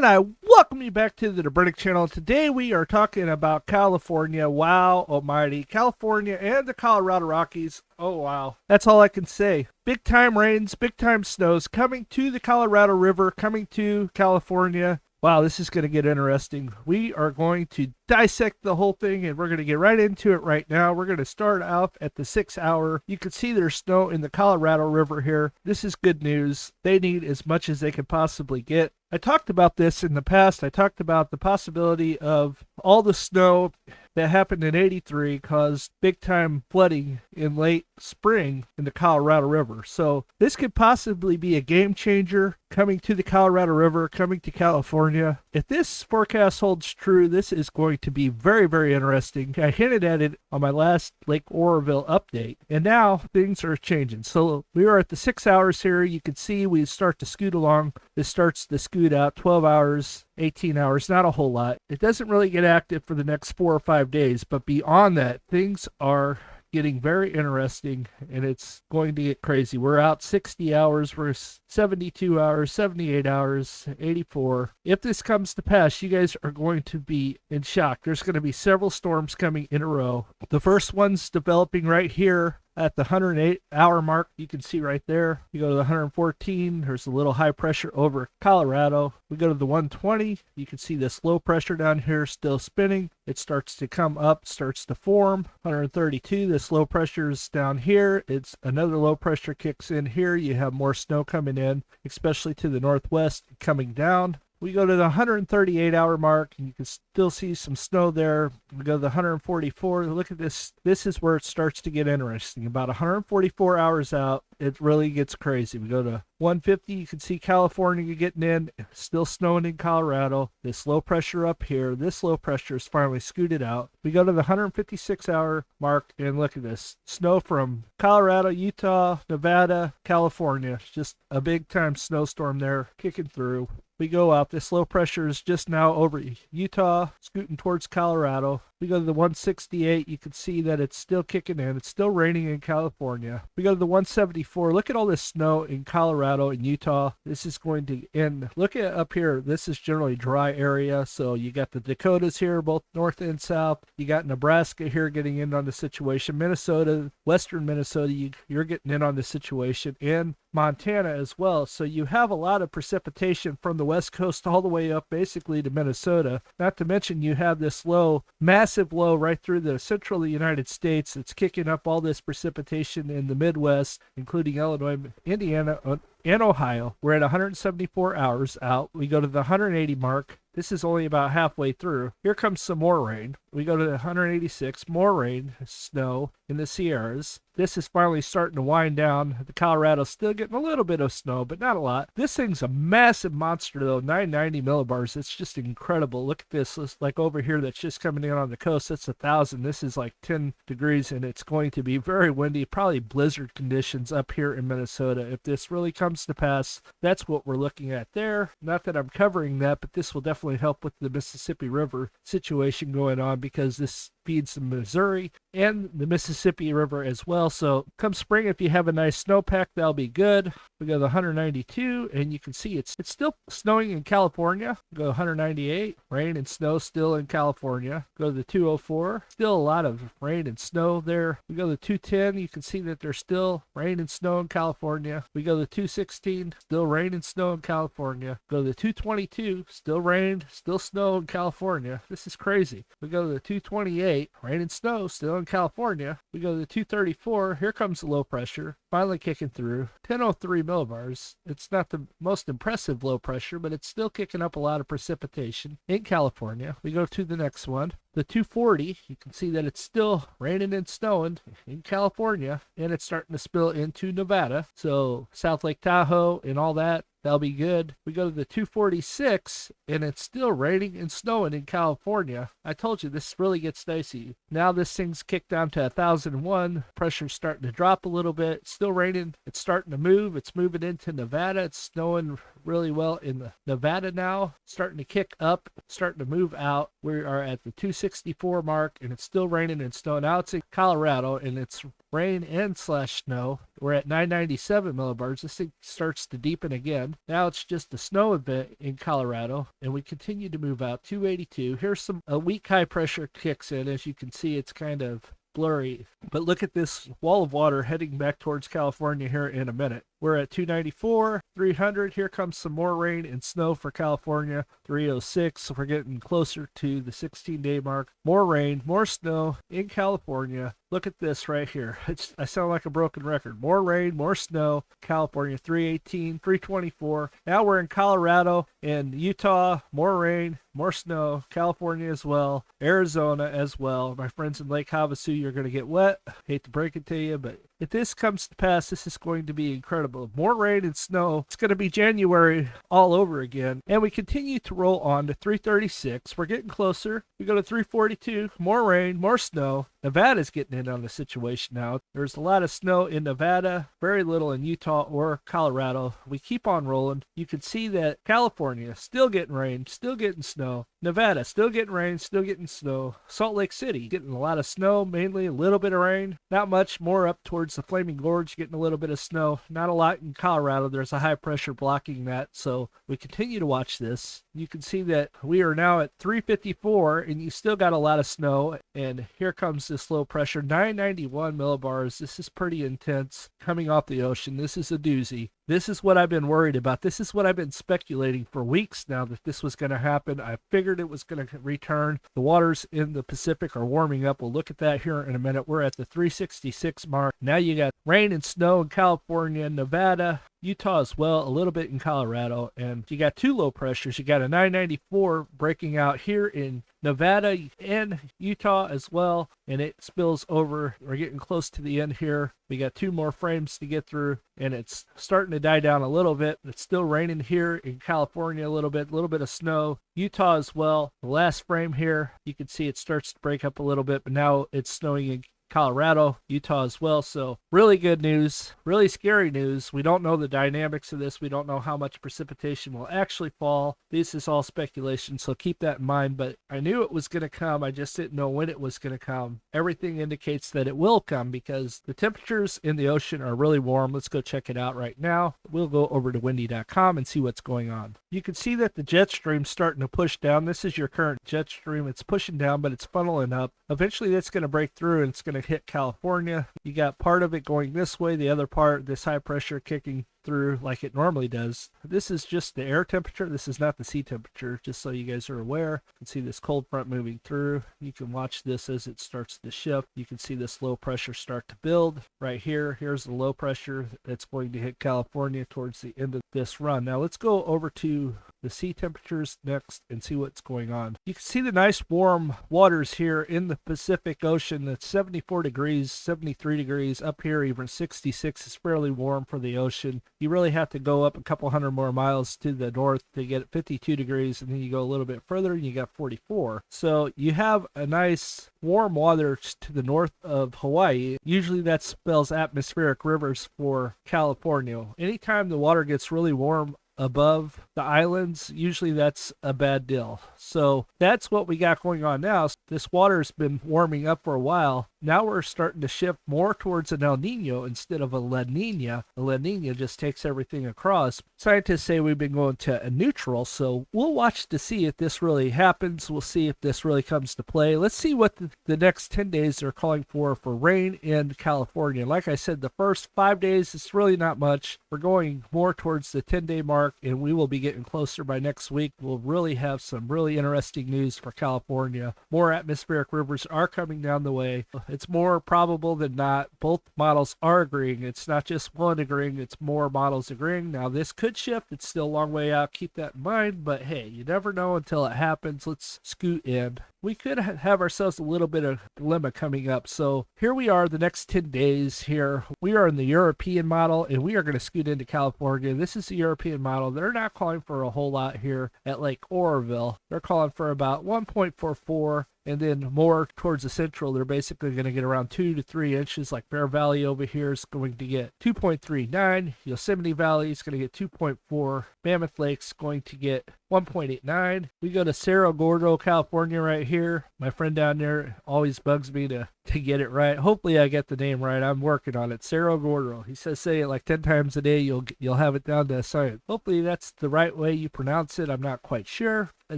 And I welcome you back to the Debrinick channel. Today we are talking about California. Wow almighty. California and the Colorado Rockies. Oh wow. That's all I can say. Big time rains, big time snows coming to the Colorado River, coming to California. Wow, this is going to get interesting. We are going to dissect the whole thing, and we're going to get right into it right now. We're going to start off at the 6 hour. You can see there's snow in the Colorado River here. This is good news. They need as much as they can possibly get. I talked about this in the past. I talked about the possibility of all the snow that happened in '83 caused big time flooding in late spring in the Colorado River. So this could possibly be a game changer coming to the Colorado River, coming to California. If this forecast holds true, this is going to be very, very interesting. I hinted at it on my last Lake Oroville update, and now things are changing. So we are at the 6 hours here. You can see we start to scoot along. This starts to scoot out 12 hours, 18 hours, not a whole lot. It doesn't really get active for the next 4 or 5 days, but beyond that, things are getting very interesting, and it's going to get crazy. We're out 60 hours, we're 72 hours, 78 hours, 84. If this comes to pass, you guys are going to be in shock. There's going to be several storms coming in a row. The first one's developing right here at the 108 hour mark. You can see right there. You go to the 114, there's a little high pressure over Colorado. We go to the 120, you can see this low pressure down here still spinning. It starts to come up, starts to form. 132, this low pressure is down here. It's another low pressure kicks in here. You have more snow coming in, especially to the northwest, coming down. We go to the 138 hour mark, and you can still see some snow there. We go to the 144. Look at this. This is where it starts to get interesting. About 144 hours out, it really gets crazy. We go to 150. You can see California getting in, still snowing in Colorado. This low pressure up here, this low pressure is finally scooted out. We go to the 156 hour mark, and look at this. Snow from Colorado, Utah, Nevada, California. Just a big time snowstorm there kicking through. We go out. This low pressure is just now over Utah, scooting towards Colorado. We go to the 168. You can see that it's still kicking in. It's still raining in California. We go to the 174. Look at all this snow in Colorado and Utah. This is going to end. Look at up here. This is generally dry area. So you got the Dakotas here, both north and south. You got Nebraska here getting in on the situation. Minnesota, western Minnesota, you're getting in on the situation. And Montana as well. So you have a lot of precipitation from the west coast all the way up basically to Minnesota. Not to mention you have this low, massive low right through the central United States that's kicking up all this precipitation in the Midwest, including Illinois, Indiana, and Ohio. We're at 174 hours out. We go to the 180 mark. This is only about halfway through. Here comes some more rain. We go to the 186, more rain, snow in the Sierras. This is finally starting to wind down. The Colorado's still getting a little bit of snow, but not a lot. This thing's a massive monster though, 990 millibars. It's just incredible. Look at this. It's like over here that's just coming in on the coast. That's 1,000. This is like 10 degrees, and it's going to be very windy, probably blizzard conditions up here in Minnesota. If this really comes to pass, that's what we're looking at there. Not that I'm covering that, but this will definitely help with the Mississippi River situation going on, because this feeds the Missouri and the Mississippi River as well. So come spring, if you have a nice snowpack, that'll be good. We go to the 192, and you can see it's still snowing in California. We go to 198, rain and snow still in California. Go to the 204, still a lot of rain and snow there. We go to the 210, you can see that there's still rain and snow in California. We go to the 216, still rain and snow in California. Go to the 222, still rain, still snow in California. This is crazy. We go to the 228, rain and snow still in California. We go to the 234. Here comes the low pressure, finally kicking through. 1003 millibars. It's not the most impressive low pressure, but it's still kicking up a lot of precipitation in California. We go to the next one. The 240, you can see that it's still raining and snowing in California, and it's starting to spill into Nevada. So South Lake Tahoe and all that, that'll be good. We go to the 246, and it's still raining and snowing in California. I told you, this really gets dicey. Now this thing's kicked down to 1,001. Pressure's starting to drop a little bit. It's still raining. It's starting to move. It's moving into Nevada. It's snowing really well in Nevada now. Starting to kick up, starting to move out. We are at the 264 mark, and it's still raining and snowing. Now it's in Colorado, and it's rain and slash snow. We're at 997 millibars. This thing starts to deepen again. Now it's just a snow event in Colorado, and we continue to move out. 282. Here's a weak high pressure kicks in. As you can see, it's kind of blurry. But look at this wall of water heading back towards California here in a minute. We're at 294, 300. Here comes some more rain and snow for California. 306. So we're getting closer to the 16-day mark. More rain, more snow in California. Look at this right here. I sound like a broken record. More rain, more snow. California, 318, 324. Now we're in Colorado and Utah. More rain, more snow. California as well. Arizona as well. My friends in Lake Havasu, you're going to get wet. Hate to break it to you, but if this comes to pass, this is going to be incredible. More rain and snow. It's going to be January all over again. And we continue to roll on to 336. We're getting closer. We go to 342. More rain, more snow. Nevada's getting in on the situation now. There's a lot of snow in Nevada, very little in Utah or Colorado. We keep on rolling. You can see that California still getting rain, still getting snow. Nevada still getting rain, still getting snow. Salt Lake City getting a lot of snow, mainly a little bit of rain. Not much, more up towards the Flaming Gorge getting a little bit of snow. Not a lot in Colorado. There's a high pressure blocking that, so we continue to watch this. You can see that we are now at 354 and you still got a lot of snow, and here comes this low pressure, 991 millibars. This is pretty intense coming off the ocean. This is a doozy. This is what I've been worried about. This is what I've been speculating for weeks now, that this was going to happen. I figured it was going to return. The waters in the Pacific are warming up. We'll look at that here in a minute. We're at the 366 mark. Now you got rain and snow in California, Nevada, Utah as well, a little bit in Colorado, and you got two low pressures. You got a 994 breaking out here in Nevada and Utah as well, and it spills over. We're getting close to the end here. We got two more frames to get through, and it's starting to die down a little bit. It's still raining here in California a little bit of snow. Utah as well. The last frame here, you can see it starts to break up a little bit, but now it's snowing in Colorado, Utah as well. So really good news, really scary news. We don't know the dynamics of this. We don't know how much precipitation will actually fall. This is all speculation, so keep that in mind. But I knew it was going to come. I just didn't know when it was going to come. Everything indicates that it will come because the temperatures in the ocean are really warm. Let's go check it out right now. We'll go over to windy.com and see what's going on. You can see that the jet stream's starting to push down. This is your current jet stream. It's pushing down, but it's funneling up. Eventually that's going to break through and it's going to hit California. You got part of it going this way, the other part, this high pressure kicking through like it normally does. This is just the air temperature. This is not the sea temperature, just so you guys are aware. You can see this cold front moving through. You can watch this as it starts to shift. You can see this low pressure start to build right here. Here's the low pressure that's going to hit California towards the end of this run. Now let's go over to the sea temperatures next and see what's going on. You can see the nice warm waters here in the Pacific Ocean. That's 74 degrees, 73 degrees. Up here even 66 is fairly warm for the ocean. You really have to go up a couple hundred more miles to the north to get 52 degrees, and then you go a little bit further and you got 44. So you have a nice warm water to the north of Hawaii. Usually that spells atmospheric rivers for California. Anytime the water gets really warm above the islands, usually that's a bad deal. So that's what we got going on now. This water's been warming up for a while. Now we're starting to shift more towards an El Nino instead of a La Nina. A La Nina just takes everything across. Scientists say we've been going to a neutral, so we'll watch to see if this really happens. We'll see if this really comes to play. Let's see what the next 10 days are calling for rain in California. Like I said, the first 5 days, it's really not much. We're going more towards the 10-day mark, and we will be getting closer by next week. We'll really have some really interesting news for California. More atmospheric rivers are coming down the way. It's more probable than not. Both models are agreeing. It's not just one agreeing, it's more models agreeing. Now, this could shift. It's still a long way out. Keep that in mind. But hey, you never know until it happens. Let's scoot in. We could have ourselves a little bit of dilemma coming up. So here we are the next 10 days here. We are in the European model, and we are going to scoot into California. This is the European model. They're not calling for a whole lot here at Lake Oroville. They're calling for about 1.44. and then more towards the central, they're basically going to get around 2 to 3 inches. Like Bear Valley over here is going to get 2.39. Yosemite Valley is going to get 2.4. Mammoth Lake's going to get 1.89. We go to Cerro Gordo, California right here. My friend down there always bugs me to get it right. Hopefully I get the name right. I'm working on it. Cerro Gordo. He says say it like 10 times a day. You'll have it down to a science. Hopefully that's the right way you pronounce it. I'm not quite sure. A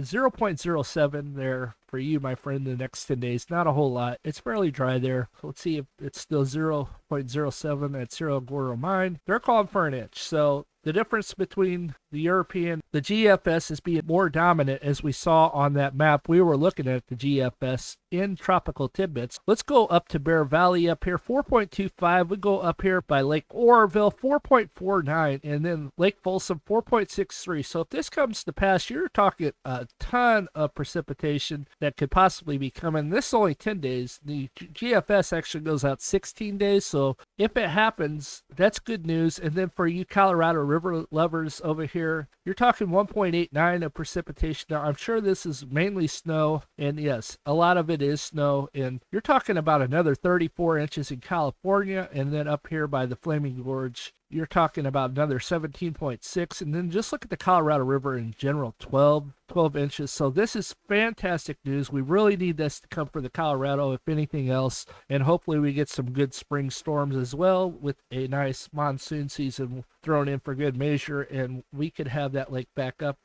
0.07 there for you, my friend, the next 10 days. Not a whole lot. It's fairly dry there. So let's see if it's still 0.07 at Cerro Gordo Mine. They're calling for an inch. So the difference between the European, the GFS is being more dominant, as we saw on that map. We were looking at the GFS in tropical tidbits. Let's go up to Bear Valley up here, 4.25. We go up here by Lake Oroville, 4.49, and then Lake Folsom, 4.63. So if this comes to pass, you're talking a ton of precipitation that could possibly be coming. This is only 10 days. The GFS actually goes out 16 days. So if it happens, that's good news. And then for you Colorado River lovers over here, you're talking 1.89 of precipitation. Now, I'm sure this is mainly snow, and yes, a lot of it is snow, and you're talking about another 34 inches in California, and then up here by the Flaming Gorge, you're talking about another 17.6, and then just look at the Colorado River in general, 12 inches. So this is fantastic news. We really need this to come for the Colorado, if anything else, and hopefully we get some good spring storms as well with a nice monsoon season thrown in for good measure, and we could have that lake back up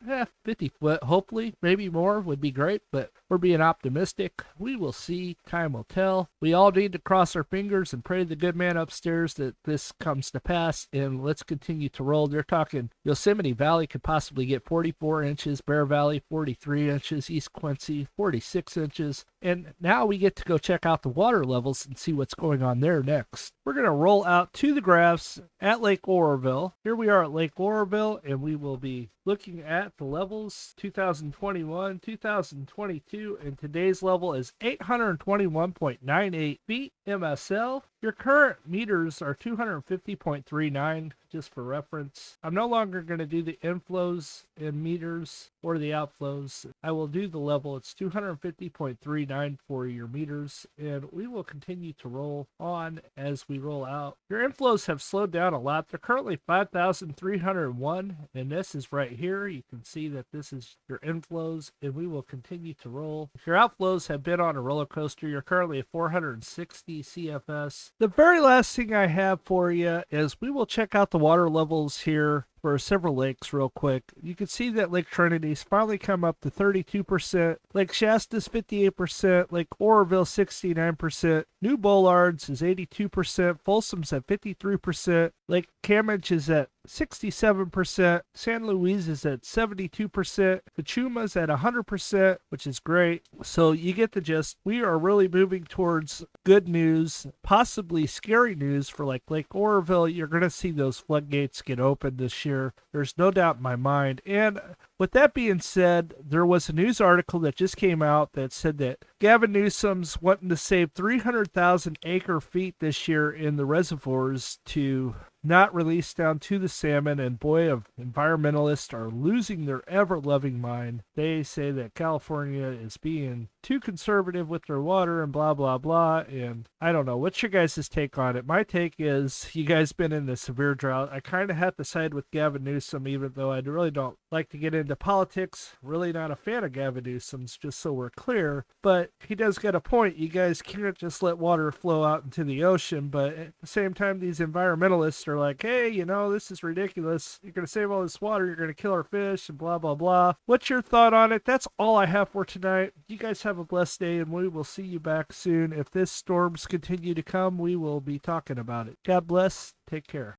50 foot, hopefully. Maybe more would be great, but we're being optimistic. We will see. Time will tell. We all need to cross our fingers and pray to the good man upstairs that this comes to pass, and let's continue to roll. They're talking Yosemite Valley could possibly get 44 inches, Bear Valley 43 inches, East Quincy 46 inches, and now we get to go check out the water levels and see what's going on there next. We're going to roll out to the graphs at Lake Oroville. Here we are at Lake Oroville, and we will be looking at the levels 2021, 2022, and today's level is 821.98 feet MSL. Your current meters are 250.39, just for reference. I'm no longer going to do the inflows in meters or the outflows. I will do the level. It's 250.39 for your meters, and we will continue to roll on as we roll out. Your inflows have slowed down a lot. They're currently 5,301, and this is right here. You can see that this is your inflows, and we will continue to roll. If your outflows have been on a roller coaster, you're currently at 460 CFS. The very last thing I have for you is we will check out the water levels here for several lakes real quick. You can see that Lake Trinity's finally come up to 32%. Lake Shasta's 58%. Lake Oroville 69%. New Bollard's is 82%. Folsom's at 53%. Lake Camage is at 67%. San Luis is at 72%. Kachuma's at 100%, which is great. So you get the gist. We are really moving towards good news, possibly scary news for like Lake Oroville. You're going to see those floodgates get open this year. There's no doubt in my mind. And with that being said, there was a news article that just came out that said that Gavin Newsom's wanting to save 300,000 acre feet this year in the reservoirs to not release down to the salmon, and boy, environmentalists are losing their ever-loving mind. They say that California is being too conservative with their water and blah, blah, blah, and I don't know. What's your guys' take on it? My take is you guys been in a severe drought. I kind of have to side with Gavin Newsom, even though I really don't like to get into politics. Really not a fan of Gavin Newsom's, just so we're clear, but he does get a point. You guys can't just let water flow out into the ocean, but at the same time, these environmentalists are like, hey, you know, this is ridiculous. You're going to save all this water. You're going to kill our fish and blah, blah, blah. What's your thought on it? That's all I have for tonight. You guys have a blessed day, and we will see you back soon. If this storms continue to come, we will be talking about it. God bless. Take care.